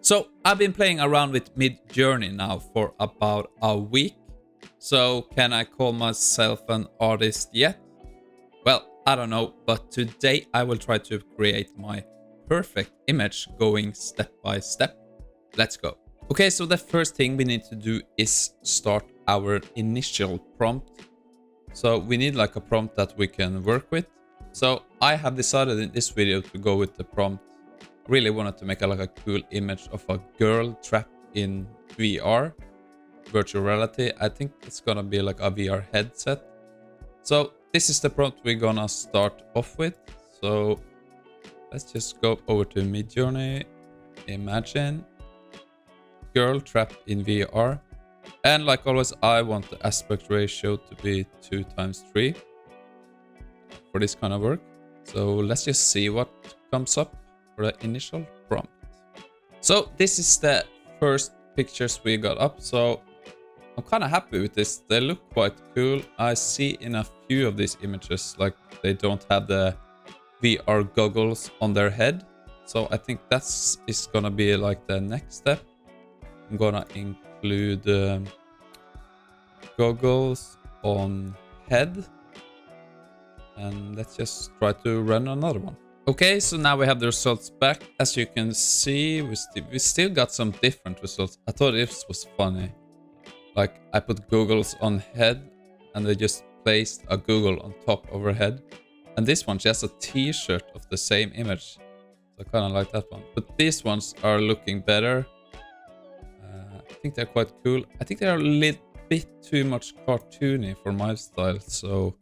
So I've been playing around with Midjourney now for about a week. So can I call myself an artist yet? Well, I don't know, but today I will try to create my perfect image going step by step. Let's go. Okay, so the first thing we need to do is start our initial prompt. So we need like a prompt that we can work with. So I have decided in this video to go with the prompt. I really wanted to make like a cool image of a girl trapped in VR, virtual reality. I think it's gonna be like a VR headset. So this is the prompt we're gonna start off with. So let's just go over to Midjourney, imagine girl trapped in VR. And like always, I want the aspect ratio to be 2:3 for this kind of work. So let's just see what comes up for the initial prompt. So this is the first pictures we got up. So I'm kind of happy with this. They look quite cool. I see in a few of these images like they don't have the VR goggles on their head. So I think that's is gonna be like the next step. I'm gonna include goggles on head. And let's just try to run another one. Okay, so now we have the results back. As you can see, we still got some different results. I thought this was funny. Like I put goggles on head and they just placed a goggle on top of her head. And this one, she has a t-shirt of the same image. So I kind of like that one. But these ones are looking better. I think they're quite cool. I think they're a little bit too much cartoony for my style. So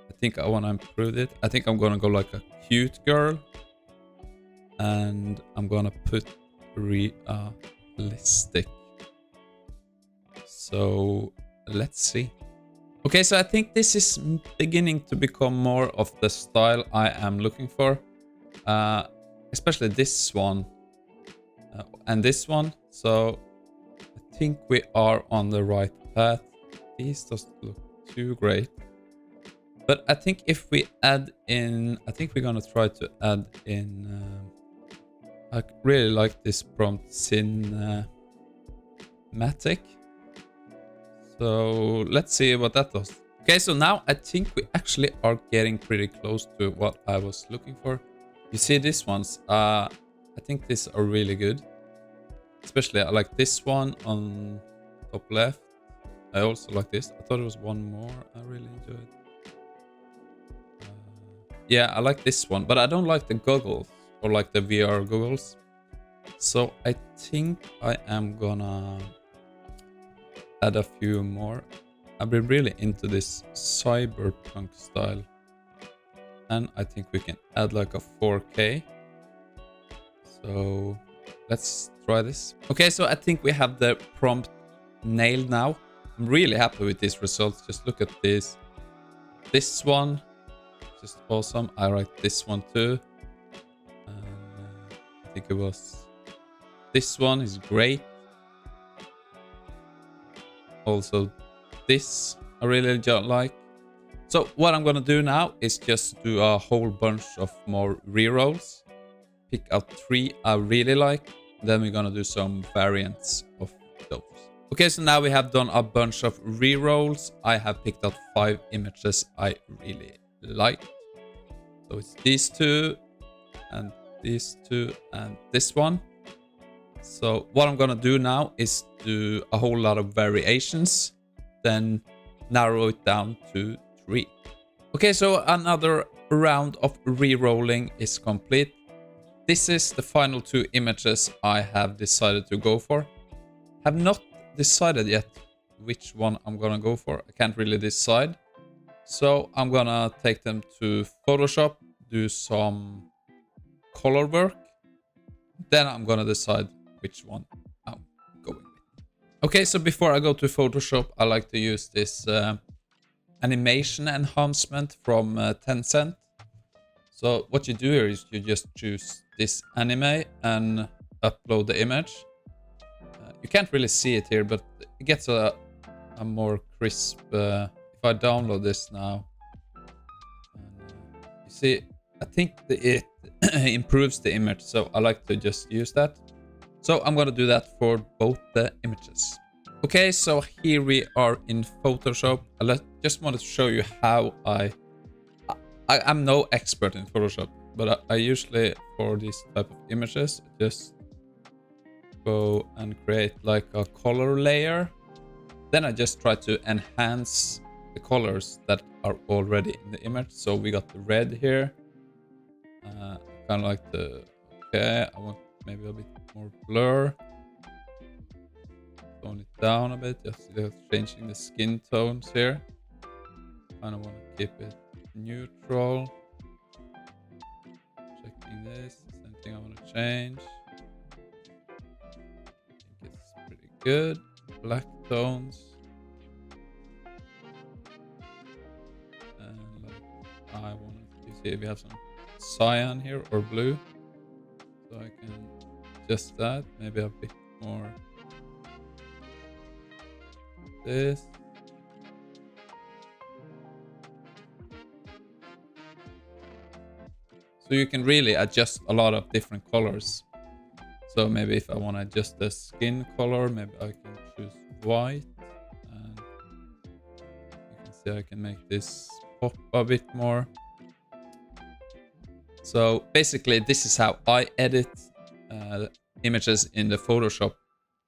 I think I want to improve it. I think I'm going to go like a cute girl. And I'm going to put realistic. So let's see. Okay, so I think this is beginning to become more of the style I am looking for. Especially this one and this one. So I think we are on the right path. These doesn't look too great. But I think if we add in, I think we're gonna try to add in, I really like this prompt cinematic. So let's see what that does. Okay, so now I think we actually are getting pretty close to what I was looking for. You see these ones, I think these are really good. Especially I like this one on top left. I also like this. I thought there was one more I really enjoyed. Yeah, I like this one, but I don't like the goggles or like the VR goggles. So I think I am gonna add a few more. I've been really into this cyberpunk style. And I think we can add like a 4K. So let's try this. Okay, so I think we have the prompt nailed now. I'm really happy with these results. Just look at this. This one, just awesome. I like this one too. I think it was... This one is great. Also, this I really like. So what I'm gonna do now is just do a whole bunch of more rerolls. Pick out 3 I really like. Then we're gonna do some variants of those. Okay, so now we have done a bunch of rerolls. I have picked out 5 images I really like. So it's these 2 and these 2 and this one. So what I'm gonna do now is do a whole lot of variations, then narrow it down to 3. Okay, so another round of re-rolling is complete. This is the final 2 images I have decided to go for. Have not decided yet which one I'm gonna go for. I can't really decide. So I'm gonna take them to Photoshop, do some color work. Then I'm gonna decide which one I'm going with. Okay, so before I go to Photoshop, I like to use this animation enhancement from Tencent. So what you do here is you just choose this anime and upload the image. You can't really see it here, but it gets a more crisp. If I download this now, you see, I think it improves the image. So I like to just use that. So I'm gonna do that for both the images. Okay, so here we are in Photoshop. Just wanted to show you how I'm no expert in Photoshop, but I usually, for these type of images, just go and create like a color layer. Then I just try to enhance the colors that are already in the image. So we got the red here. Kind of like the, okay, I want maybe a bit more blur. Tone it down a bit, just changing the skin tones here. Kind of want to keep it neutral. Checking this, same thing I want to change. I think it's pretty good. Black tones. And like I want to see if we have some cyan here or blue. So I can adjust that. Maybe a bit more this. So you can really adjust a lot of different colors. So maybe if I want to adjust the skin color, maybe I can choose white. And you can see I can make this pop a bit more. So basically this is how I edit images in the Photoshop.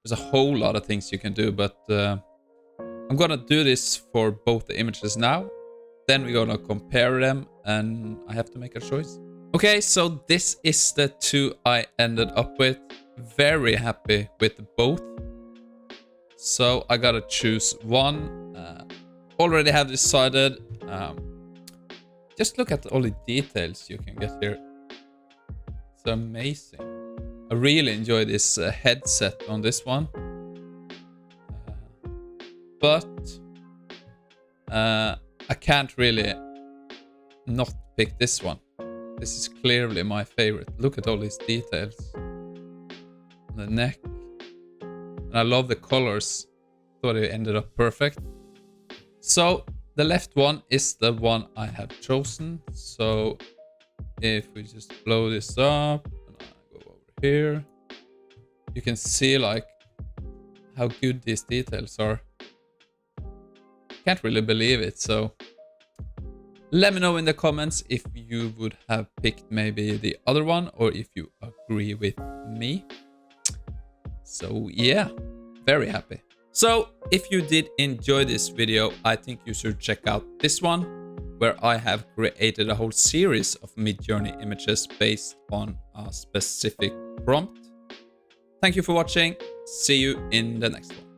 There's a whole lot of things you can do, but I'm gonna do this for both the images now. Then we're gonna compare them and I have to make a choice. Okay, so this is the two I ended up with. Very happy with both. So I gotta choose one. Already have decided. Just look at all the details you can get here. It's amazing. I really enjoy this headset on this one. But I can't really not pick this one. This is clearly my favorite. Look at all these details. The neck. And I love the colors. Thought it ended up perfect. So the left one is the one I have chosen. So if we just blow this up and I go over here, you can see like how good these details are. Can't really believe it. So let me know in the comments if you would have picked maybe the other one or if you agree with me. So yeah, very happy. So if you did enjoy this video, I think you should check out this one where I have created a whole series of Midjourney images based on a specific prompt. Thank you for watching. See you in the next one.